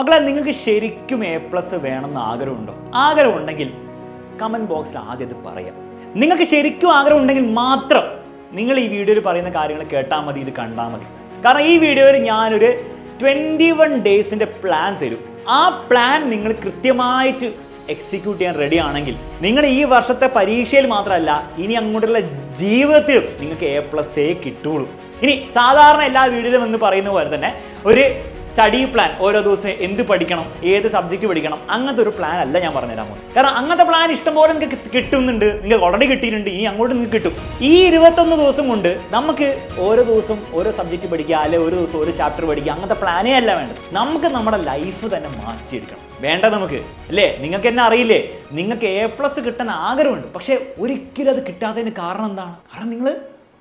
മക്കളെ, നിങ്ങൾക്ക് ശരിക്കും A+ വേണമെന്ന് ആഗ്രഹമുണ്ടോ? ആഗ്രഹമുണ്ടെങ്കിൽ കമൻറ്റ് ബോക്സിൽ ആദ്യം അത് പറയാം. നിങ്ങൾക്ക് ശരിക്കും ആഗ്രഹം ഉണ്ടെങ്കിൽ മാത്രം നിങ്ങൾ ഈ വീഡിയോയിൽ പറയുന്ന കാര്യങ്ങൾ കേട്ടാൽ മതി, ഇത് കണ്ടാൽ മതി. കാരണം ഈ വീഡിയോയിൽ ഞാനൊരു 21 ഡേയ്സിൻ്റെ പ്ലാൻ തരും. ആ പ്ലാൻ നിങ്ങൾ കൃത്യമായിട്ട് എക്സിക്യൂട്ട് ചെയ്യാൻ റെഡി ആണെങ്കിൽ നിങ്ങൾ ഈ വർഷത്തെ പരീക്ഷയിൽ മാത്രമല്ല, ഇനി അങ്ങോട്ടുള്ള ജീവിതത്തിലും നിങ്ങൾക്ക് A+ കിട്ടുള്ളൂ. ഇനി സാധാരണ എല്ലാ വീഡിയോയിലും എന്ന് പറയുന്ന പോലെ തന്നെ ഒരു സ്റ്റഡി പ്ലാൻ, ഓരോ ദിവസം എന്ത് പഠിക്കണം, ഏത് സബ്ജക്റ്റ് പഠിക്കണം, അങ്ങനത്തെ ഒരു പ്ലാൻ അല്ല ഞാൻ പറഞ്ഞുതരാൻ പോകുന്നത്. കാരണം അങ്ങനത്തെ പ്ലാൻ ഇഷ്ടംപോലെ നിങ്ങൾക്ക് കിട്ടുന്നുണ്ട്, നിങ്ങൾക്ക് ഓൾറെഡി കിട്ടിയിട്ടുണ്ട്, ഇനി അങ്ങോട്ട് നിങ്ങൾക്ക് കിട്ടും. ഈ 21 ദിവസം കൊണ്ട് നമുക്ക് ഓരോ ദിവസം ഓരോ സബ്ജക്റ്റ് പഠിക്കുക, അല്ലെങ്കിൽ ഒരു ദിവസം ഒരു ചാപ്റ്റർ പഠിക്കുക, അങ്ങനത്തെ പ്ലാനേ അല്ല വേണ്ടത്. നമുക്ക് നമ്മുടെ ലൈഫ് തന്നെ മാറ്റിയെടുക്കണം വേണ്ട നമുക്ക്, അല്ലേ? നിങ്ങൾക്ക് എന്നെ അറിയില്ലേ, നിങ്ങൾക്ക് A+ കിട്ടാൻ ആഗ്രഹമുണ്ട്, പക്ഷേ ഒരിക്കലും അത് കിട്ടാത്തതിന് കാരണം എന്താണ്? കാരണം നിങ്ങൾ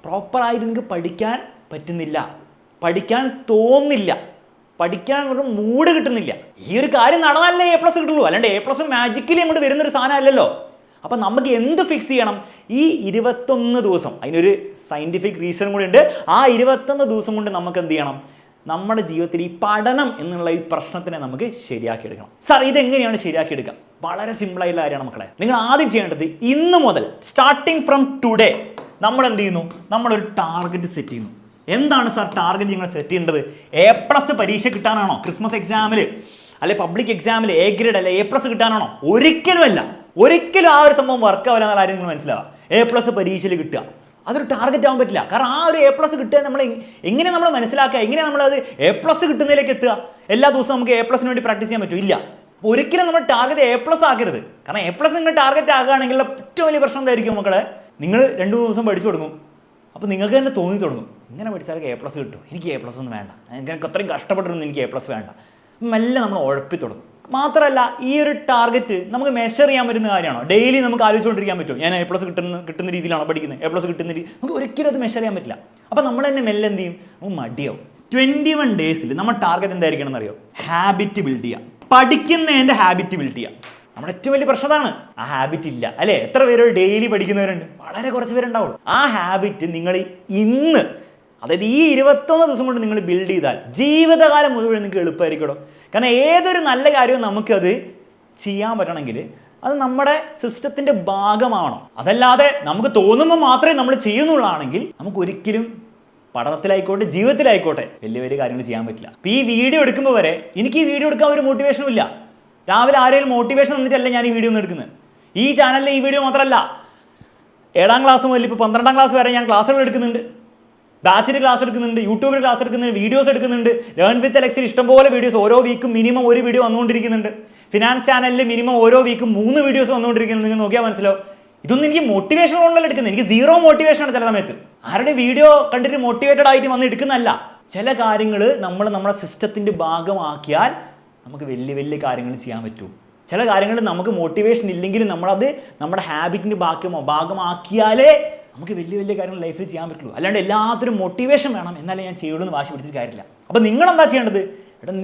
പ്രോപ്പറായിട്ട് നിങ്ങൾക്ക് പഠിക്കാൻ പറ്റുന്നില്ല, പഠിക്കാൻ തോന്നില്ല, പഠിക്കാൻ ഒരു മൂഡ് കിട്ടുന്നില്ല. ഈ ഒരു കാര്യം നടന്നാലേ A+ കിട്ടുള്ളൂ, അല്ലാണ്ട് A+ മാജിക്കലി അങ്ങോട്ട് വരുന്നൊരു സാധനം അല്ലല്ലോ. അപ്പം നമുക്ക് എന്ത് ഫിക്സ് ചെയ്യണം? ഈ 21 ദിവസം, അതിനൊരു സയൻറ്റിഫിക് റീസൺ കൂടി ഉണ്ട്. ആ 21 ദിവസം കൊണ്ട് നമുക്ക് എന്ത് ചെയ്യണം? നമ്മുടെ ജീവിതത്തിൽ ഈ പഠനം എന്നുള്ള ഈ പ്രശ്നത്തിനെ നമുക്ക് ശരിയാക്കിയെടുക്കണം. സാർ, ഇതെങ്ങനെയാണ് ശരിയാക്കിയെടുക്കുക? വളരെ സിമ്പിളായിട്ടുള്ള കാര്യമാണ് മക്കളെ. നിങ്ങൾ ആദ്യം ചെയ്യേണ്ടത് ഇന്ന് മുതൽ, സ്റ്റാർട്ടിങ് ഫ്രം ടുഡേ, നമ്മൾ എന്ത് ചെയ്യുന്നു? നമ്മളൊരു ടാർഗറ്റ് സെറ്റ് ചെയ്യുന്നു. എന്താണ് സാർ ടാർഗറ്റ് നിങ്ങൾ സെറ്റ് ചെയ്യേണ്ടത്? A+ പരീക്ഷ കിട്ടാനാണോ? ക്രിസ്മസ് എക്സാമിൽ അല്ലെ പബ്ലിക് എക്സാമിൽ A ഗ്രേഡ് അല്ലെ A+ കിട്ടാനാണോ? ഒരിക്കലും അല്ല. ഒരിക്കലും ആ ഒരു സംഭവം വർക്കാവില്ല എന്നുള്ള കാര്യം നിങ്ങൾ മനസ്സിലാവുക. A+ പരീക്ഷയിൽ കിട്ടുക അതൊരു ടാർഗറ്റ് ആവാൻ പറ്റില്ല. കാരണം ആ ഒരു A+ കിട്ടുക നമ്മൾ എങ്ങനെ നമ്മൾ മനസ്സിലാക്കുക, എങ്ങനെ നമ്മളത് A+ കിട്ടുന്നതിലേക്ക് എത്തുക? എല്ലാ ദിവസവും നമുക്ക് A+ന് വേണ്ടി പ്രാക്ടീസ് ചെയ്യാൻ പറ്റും? ഇല്ല. അപ്പോൾ ഒരിക്കലും നമ്മൾ ടാർഗറ്റ് A+ ആക്കരുത്. കാരണം A+ നിങ്ങൾ ടാർഗറ്റ് ആകുകയാണെങ്കിൽ ഏറ്റവും വലിയ പ്രശ്നം എന്തായിരിക്കും മക്കളെ? നിങ്ങൾ 2 ദിവസം പഠിച്ചു തുടങ്ങും, അപ്പോൾ നിങ്ങൾക്ക് തന്നെ തോന്നി തുടങ്ങും, ഇങ്ങനെ പഠിച്ചാൽ A+ കിട്ടും, എനിക്ക് A+ ഒന്നും വേണ്ട, എനിക്ക് അത്രയും കഷ്ടപ്പെട്ടിരുന്നു, എനിക്ക് A+ വേണ്ട. മെല്ലെ നമ്മൾ ഉഴപ്പി തുടങ്ങും. മാത്രമല്ല, ഈ ഒരു ടാർഗറ്റ് നമുക്ക് മെഷർ ചെയ്യാൻ പറ്റുന്ന കാര്യമാണോ? ഡെയിലി നമുക്ക് ആലോചിച്ചുകൊണ്ടിരിക്കാൻ പറ്റും, ഞാൻ A+ കിട്ടുന്ന രീതിയിലാണോ പഠിക്കുന്നത്, A+ കിട്ടുന്ന രീതി നമുക്ക് ഒരിക്കലും അത് മെഷർ ചെയ്യാൻ പറ്റില്ല. അപ്പോൾ നമ്മൾ തന്നെ മെല്ലെ എന്ത് ചെയ്യും? നമുക്ക് മടിയാവും. 21 ഡേയ്സിൽ നമ്മുടെ ടാർഗറ്റ് എന്തായിരിക്കണം എന്നറിയോ? ഹാബിറ്റ് ബിൽഡ് ചെയ്യുക, പഠിക്കുന്നതിൻ്റെ ഹാബിറ്റ് ബിൽഡ് ചെയ്യുക. നമ്മുടെ ഏറ്റവും വലിയ പ്രശ്നം അതാണ്, ആ ഹാബിറ്റ് ഇല്ല, അല്ലേ? എത്ര പേര് ഡെയിലി പഠിക്കുന്നവരുണ്ട്? വളരെ കുറച്ച് പേരുണ്ടാവുള്ളൂ. ആ ഹാബിറ്റ് നിങ്ങൾ ഇന്ന്, അതായത് ഈ 21 ദിവസം കൊണ്ട് നിങ്ങൾ ബിൽഡ് ചെയ്താൽ ജീവിതകാലം മുഴുവൻ നിങ്ങൾക്ക് എളുപ്പമായിരിക്കണോ? കാരണം ഏതൊരു നല്ല കാര്യവും നമുക്കത് ചെയ്യാൻ പറ്റണമെങ്കിൽ അത് നമ്മുടെ സിസ്റ്റത്തിൻ്റെ ഭാഗമാവണം. അതല്ലാതെ നമുക്ക് തോന്നുമ്പോൾ മാത്രമേ നമ്മൾ ചെയ്യുന്നുള്ളാണെങ്കിൽ നമുക്ക് ഒരിക്കലും പഠനത്തിലായിക്കോട്ടെ ജീവിതത്തിലായിക്കോട്ടെ വലിയ വലിയ കാര്യങ്ങൾ ചെയ്യാൻ പറ്റില്ല. ഇപ്പോൾ ഈ വീഡിയോ എടുക്കുമ്പോൾ വരെ എനിക്ക് ഈ വീഡിയോ എടുക്കാൻ ഒരു മോട്ടിവേഷനും ഇല്ല. രാവിലെ ആരെങ്കിലും മോട്ടിവേഷൻ തന്നിട്ടല്ല ഞാൻ ഈ വീഡിയോ ഒന്നും എടുക്കുന്നത്. ഈ ചാനലിൽ ഈ വീഡിയോ മാത്രമല്ല, 7ാം ക്ലാസ് മുതൽ ഇപ്പോൾ 12ാം ക്ലാസ് വരെ ഞാൻ ക്ലാസ്സുകൾ എടുക്കുന്നുണ്ട്, ബാച്ചിൽ ക്ലാസ് എടുക്കുന്നുണ്ട്, യൂട്യൂബിൽ ക്ലാസ് എടുക്കുന്നുണ്ട്, വീഡിയോസ് എടുക്കുന്നുണ്ട്. ലേൺ വിത്ത് അലക്സിൽ ഇഷ്ടംപോലെ വീഡിയോസ്, ഓരോ വീക്കും മിനിമം ഒരു വീഡിയോ വന്നുകൊണ്ടിരിക്കുന്നുണ്ട്. ഫിനാൻസ് ചാനലിൽ മിനിമം ഓരോ വീക്കും 3 വീഡിയോസ് വന്നുകൊണ്ടിരിക്കുന്നുണ്ട്. നിങ്ങൾ നോക്കിയാൽ മനസ്സിലാവും. ഇതൊന്നും എനിക്ക് മോട്ടിവേഷൻ കൊണ്ടല്ല എടുക്കുന്നത്, എനിക്ക് 0 മോട്ടിവേഷനാണ് ചില സമയത്ത്. ആരുടെ വീഡിയോ കണ്ടിട്ട് മോട്ടിവേറ്റഡ് ആയിട്ട് വന്ന് എടുക്കുന്നതല്ല. ചില കാര്യങ്ങൾ നമ്മൾ നമ്മുടെ സിസ്റ്റത്തിൻ്റെ ഭാഗമാക്കിയാൽ നമുക്ക് വലിയ വലിയ കാര്യങ്ങൾ ചെയ്യാൻ പറ്റും. ചില കാര്യങ്ങൾ നമുക്ക് മോട്ടിവേഷൻ ഇല്ലെങ്കിലും നമ്മളത് നമ്മുടെ ഹാബിറ്റിൻ്റെ ഭാഗമാക്കിയാലേ നമുക്ക് വലിയ വലിയ കാര്യങ്ങൾ ലൈഫിൽ ചെയ്യാൻ പറ്റുള്ളൂ. അല്ലാണ്ട് എല്ലാത്തിനും മോട്ടിവേഷൻ വേണം എന്നാലേ ഞാൻ ചെയ്യുള്ളൂ എന്ന് വാശി പിടിച്ചിട്ട് കാര്യമില്ല. അപ്പോൾ നിങ്ങളെന്താ ചെയ്യേണ്ടത്?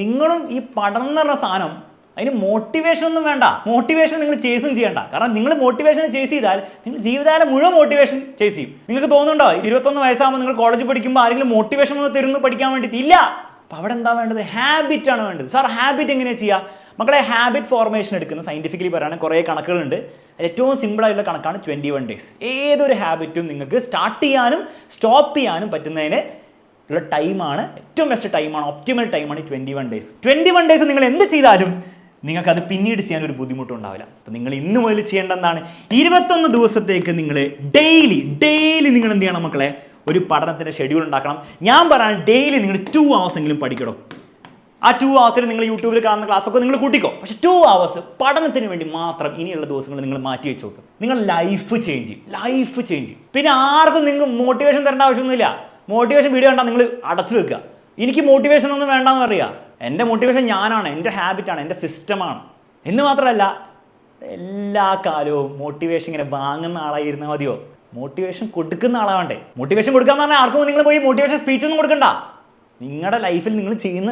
നിങ്ങളും ഈ പഠനം എന്നുള്ള സാധനം, അതിന് മോട്ടിവേഷൻ ഒന്നും വേണ്ട. മോട്ടിവേഷൻ നിങ്ങൾ ചേസും ചെയ്യണ്ട. കാരണം നിങ്ങൾ മോട്ടിവേഷൻ ചേസ് ചെയ്താൽ നിങ്ങൾ ജീവിതകാലം മുഴുവൻ മോട്ടിവേഷൻ ചേസ് ചെയ്യും. നിങ്ങൾക്ക് തോന്നുന്നുണ്ടോ 21 വയസ്സാകുമ്പോൾ നിങ്ങൾ കോളേജിൽ പഠിക്കുമ്പോൾ ആരെങ്കിലും മോട്ടിവേഷൻ ഒന്ന് തരുന്നു പഠിക്കാൻ വേണ്ടിയിട്ട്? ഇല്ല. അപ്പോൾ അവിടെ എന്താ വേണ്ടത്? ഹാബിറ്റാണ് വേണ്ടത്. സാർ, ഹാബിറ്റ് എങ്ങനെയാണ് ചെയ്യുക? മക്കളെ, ഹാബിറ്റ് ഫോർമേഷൻ എടുക്കുന്ന സയൻറ്റിഫിക്കലി പറയുകയാണെങ്കിൽ കുറേ കണക്കുകളുണ്ട്. ഏറ്റവും സിമ്പിളായിട്ടുള്ള കണക്കാണ് 21 ഡേയ്സ്. ഏതൊരു ഹാബിറ്റും നിങ്ങൾക്ക് സ്റ്റാർട്ട് ചെയ്യാനും സ്റ്റോപ്പ് ചെയ്യാനും പറ്റുന്നതിന് ഉള്ള ടൈമാണ്, ഏറ്റവും ബെസ്റ്റ് ടൈമാണ്, ഒപ്റ്റിമൽ ടൈമാണ് 21 ഡേയ്സ്. 21 ഡേയ്സ് നിങ്ങൾ എന്ത് ചെയ്താലും നിങ്ങൾക്കത് പിന്നീട് ചെയ്യാൻ ഒരു ബുദ്ധിമുട്ടും ഉണ്ടാവില്ല. അപ്പോൾ നിങ്ങൾ ഇന്ന് മുതൽ ചെയ്യേണ്ട എന്താണ്? 21 ദിവസത്തേക്ക് നിങ്ങൾ ഡെയിലി നിങ്ങൾ എന്ത് ചെയ്യണം മക്കളെ? ഒരു പഠനത്തിൻ്റെ ഷെഡ്യൂൾ ഉണ്ടാക്കണം. ഞാൻ പറയാൻ ഡെയിലി നിങ്ങൾ 2 hours എങ്കിലും പഠിക്കണം. ആ 2 hours നിങ്ങൾ യൂട്യൂബിൽ കാണുന്ന ക്ലാസ്സൊക്കെ നിങ്ങൾ കൂട്ടിക്കോ. പക്ഷെ 2 hours പഠനത്തിന് വേണ്ടി മാത്രം ഇനിയുള്ള ദിവസങ്ങൾ നിങ്ങൾ മാറ്റി വെച്ച് നോക്കും. നിങ്ങൾ ലൈഫ് ചേഞ്ച് ചെയ്യും. പിന്നെ ആർക്കും നിങ്ങൾ മോട്ടിവേഷൻ തരേണ്ട ആവശ്യമൊന്നുമില്ല. മോട്ടിവേഷൻ വീഡിയോ കണ്ടാൽ നിങ്ങൾ അടച്ചു വെക്കുക. എനിക്ക് മോട്ടിവേഷൻ ഒന്നും വേണ്ടെന്ന് പറയുക. എൻ്റെ മോട്ടിവേഷൻ ഞാനാണ്, എൻ്റെ ഹാബിറ്റാണ്, എൻ്റെ സിസ്റ്റമാണ് എന്ന് മാത്രമല്ല, എല്ലാ കാലവും മോട്ടിവേഷൻ ഇങ്ങനെ വാങ്ങുന്ന ആളായിരുന്നാൽ മതിയോ? മോട്ടിവേഷൻ കൊടുക്കുന്ന ആളാവണ്ടേ? മോട്ടിവേഷൻ കൊടുക്കാന്ന് പറഞ്ഞാൽ ആർക്കും നിങ്ങൾ പോയി മോട്ടിവേഷൻ സ്പീച്ച് ഒന്നും കൊടുക്കണ്ട. നിങ്ങളുടെ ലൈഫിൽ നിങ്ങൾ ചെയ്യുന്ന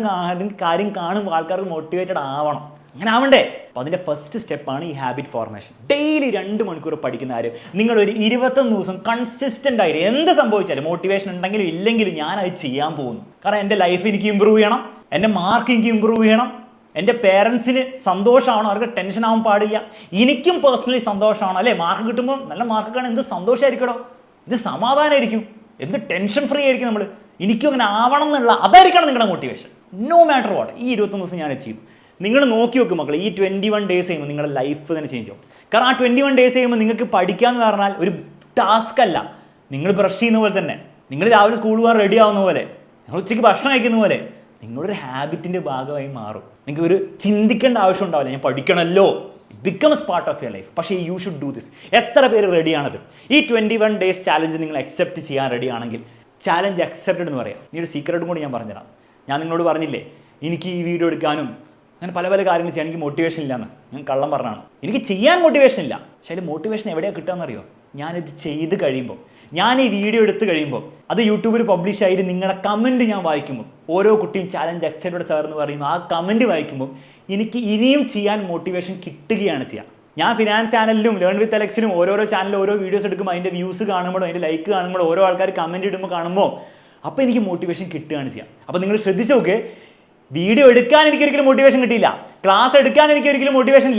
കാര്യം കാണുമ്പോൾ ആൾക്കാർക്ക് മോട്ടിവേറ്റഡ് ആവണം. അങ്ങനെ ആവണ്ടേ? അപ്പോൾ അതിൻ്റെ ഫസ്റ്റ് സ്റ്റെപ്പാണ് ഈ ഹാബിറ്റ് ഫോർമേഷൻ. ഡെയിലി 2 മണിക്കൂർ പഠിക്കുന്ന കാര്യം നിങ്ങളൊരു 21 ദിവസം കൺസിസ്റ്റൻ്റ് ആയിട്ട് എന്ത് സംഭവിച്ചാലും, മോട്ടിവേഷൻ ഉണ്ടെങ്കിലും ഇല്ലെങ്കിലും ഞാൻ അത് ചെയ്യാൻ പോകുന്നു. കാരണം എൻ്റെ ലൈഫ് എനിക്ക് ഇമ്പ്രൂവ് ചെയ്യണം, എൻ്റെ മാർക്ക് എനിക്ക് ഇമ്പ്രൂവ് ചെയ്യണം, എൻ്റെ പേരൻസിന് സന്തോഷമാണോ, അവർക്ക് ടെൻഷൻ ആവാൻ പാടില്ല. എനിക്കും പേഴ്സണലി സന്തോഷമാണോ, അല്ലേ? മാർക്ക് കിട്ടുമ്പോൾ നല്ല മാർക്കൊക്കെയാണ്, എന്ത് സന്തോഷമായിരിക്കണോ, ഇത് സമാധാനമായിരിക്കും, എന്ത് ടെൻഷൻ ഫ്രീ ആയിരിക്കും നമ്മൾ. എനിക്കും അങ്ങനെ ആവണം എന്നുള്ള അതായിരിക്കണം നിങ്ങളുടെ മോട്ടിവേഷൻ. No matter what. ഈ 21 ദിവസം ഞാൻ ചെയ്യും. നിങ്ങൾ നോക്കി വെക്കും മക്കളെ, ഈ 21 ഡേയ്സ് ചെയ്യുമ്പോൾ നിങ്ങളുടെ ലൈഫ് തന്നെ ചേഞ്ച് ആവും. കാരണം ആ 21 ഡേയ്സ് ചെയ്യുമ്പോൾ നിങ്ങൾക്ക് പഠിക്കാമെന്ന് പറഞ്ഞാൽ ഒരു ടാസ്ക് അല്ല. നിങ്ങൾ ബ്രഷ് ചെയ്യുന്ന പോലെ തന്നെ, നിങ്ങൾ രാവിലെ സ്കൂൾ പോകാൻ റെഡി ആവുന്ന പോലെ, നിങ്ങൾ ഉച്ചയ്ക്ക് ഭക്ഷണം കഴിക്കുന്ന പോലെ നിങ്ങളൊരു ഹാബിറ്റിൻ്റെ ഭാഗമായി മാറും. നിങ്ങൾക്ക് ഒരു ചിന്തിക്കേണ്ട ആവശ്യം ഉണ്ടാവില്ല, ഞാൻ പഠിക്കണമല്ലോ. It becomes part of your life. പക്ഷേ യു ഷുഡ് ഡു ദിസ്. എത്ര പേര് റെഡിയാണത്? ഈ 21 ഡേയ്സ് ചാലഞ്ച് നിങ്ങൾ അക്സെപ്റ്റ് ചെയ്യാൻ റെഡിയാണെങ്കിൽ ചാലഞ്ച് അക്സെപ്റ്റഡ് എന്ന് പറയാം. ഈ ഒരു സീക്രട്ടും കൂടി ഞാൻ പറഞ്ഞുതരാം. ഞാൻ നിങ്ങളോട് പറഞ്ഞില്ലേ എനിക്ക് ഈ വീഡിയോ എടുക്കാനും അങ്ങനെ പല പല കാര്യങ്ങൾ ചെയ്യാൻ എനിക്ക് മോട്ടിവേഷൻ ഇല്ലയെന്ന്. ഞാൻ കള്ളം പറഞ്ഞാണ്. എനിക്ക് ചെയ്യാൻ മോട്ടിവേഷൻ ഇല്ല. പക്ഷേ അതിൽ മോട്ടിവേഷൻ എവിടെയാണ് കിട്ടുകയെന്നറിയോ? ഞാനിത് ചെയ്ത് കഴിയുമ്പോൾ, ഞാൻ ഈ വീഡിയോ എടുത്ത് കഴിയുമ്പോൾ, അത് യൂട്യൂബിൽ പബ്ലിഷ് ആയിട്ട് നിങ്ങളുടെ കമൻറ്റ് ഞാൻ വായിക്കുമ്പോൾ, ഓരോ കുട്ടിയും ചാലഞ്ച് അക്സെപ്റ്റഡ് സാർ എന്ന് പറയുമ്പോൾ ആ കമൻറ്റ് വായിക്കുമ്പോൾ എനിക്ക് ഇനിയും ചെയ്യാൻ മോട്ടിവേഷൻ കിട്ടുകയാണ് ചെയ്യുക. ഞാൻ ഫിനാൻസ് ചാനലിലും ലേൺ വിത്ത് അലക്സിലും ഓരോരോ ചാനലിലും ഓരോ വീഡിയോസ് എടുക്കുമ്പോൾ അതിൻ്റെ വ്യൂസ് കാണുമ്പോഴും അതിൻ്റെ ലൈക്ക് കാണുമ്പോഴും ഓരോ ആൾക്കാർ കമൻറ്റ് ഇടുമ്പോൾ കാണുമ്പോൾ അപ്പോൾ എനിക്ക് മോട്ടിവേഷൻ കിട്ടുകയാണ് ചെയ്യുക. അപ്പോൾ നിങ്ങൾ ശ്രദ്ധിച്ച് നോക്ക്, വീഡിയോ എടുക്കാൻ എനിക്കൊരിക്കലും മോട്ടിവേഷൻ കിട്ടിയില്ല, ക്ലാസ് എടുക്കാൻ എനിക്കൊരിക്കലും മോട്ടിവേഷൻ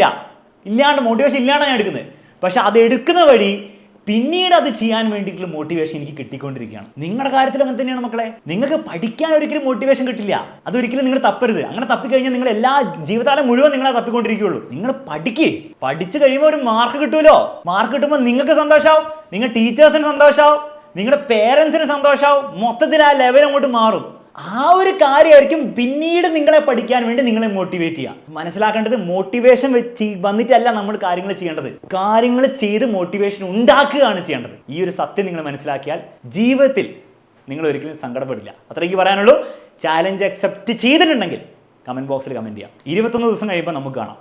മോട്ടിവേഷൻ ഇല്ലാണ്ടാണ് ഞാൻ എടുക്കുന്നത്. പക്ഷെ അത് എടുക്കുന്ന വഴി പിന്നീട് അത് ചെയ്യാൻ വേണ്ടിയിട്ടുള്ള മോട്ടിവേഷൻ എനിക്ക് കിട്ടിക്കൊണ്ടിരിക്കുകയാണ്. നിങ്ങളുടെ കാര്യത്തിൽ അങ്ങനെ തന്നെയാണ് മക്കളെ. നിങ്ങൾക്ക് പഠിക്കാൻ ഒരിക്കലും മോട്ടിവേഷൻ കിട്ടില്ല, അതൊരിക്കലും നിങ്ങൾ തപ്പരുത്. അങ്ങനെ തപ്പിക്കഴിഞ്ഞാൽ നിങ്ങൾ എല്ലാ ജീവിതകാലം മുഴുവൻ നിങ്ങളെ തപ്പിക്കൊണ്ടിരിക്കുകയുള്ളൂ. നിങ്ങൾ പഠിച്ചു കഴിയുമ്പോൾ ഒരു മാർക്ക് കിട്ടുമല്ലോ. മാർക്ക് കിട്ടുമ്പോൾ നിങ്ങൾക്ക് സന്തോഷമാവും, നിങ്ങളുടെ ടീച്ചേഴ്സിന് സന്തോഷമാവും, നിങ്ങളുടെ പേരൻസിന് സന്തോഷമാവും. മൊത്തത്തിൽ ആ ലെവൽ അങ്ങോട്ട് മാറും. ആ ഒരു കാര്യമായിരിക്കും പിന്നീട് നിങ്ങളെ പഠിക്കാൻ വേണ്ടി നിങ്ങളെ മോട്ടിവേറ്റ് ചെയ്യുക. മനസ്സിലാക്കേണ്ടത്, മോട്ടിവേഷൻ വന്നിട്ടല്ല നമ്മൾ കാര്യങ്ങൾ ചെയ്യേണ്ടത്, കാര്യങ്ങൾ ചെയ്ത് മോട്ടിവേഷൻ ഉണ്ടാക്കുകയാണ് ചെയ്യേണ്ടത്. ഈ ഒരു സത്യം നിങ്ങൾ മനസ്സിലാക്കിയാൽ ജീവിതത്തിൽ നിങ്ങൾ ഒരിക്കലും സങ്കടപ്പെടില്ല. അത്രയ്ക്ക് പറയാനുള്ളൂ. ചാലഞ്ച് അക്സെപ്റ്റ് ചെയ്തിട്ടുണ്ടെങ്കിൽ കമൻറ്റ് ബോക്സിൽ കമൻറ്റ് ചെയ്യാം. 21 ദിവസം കഴിയുമ്പോൾ നമുക്ക് കാണാം.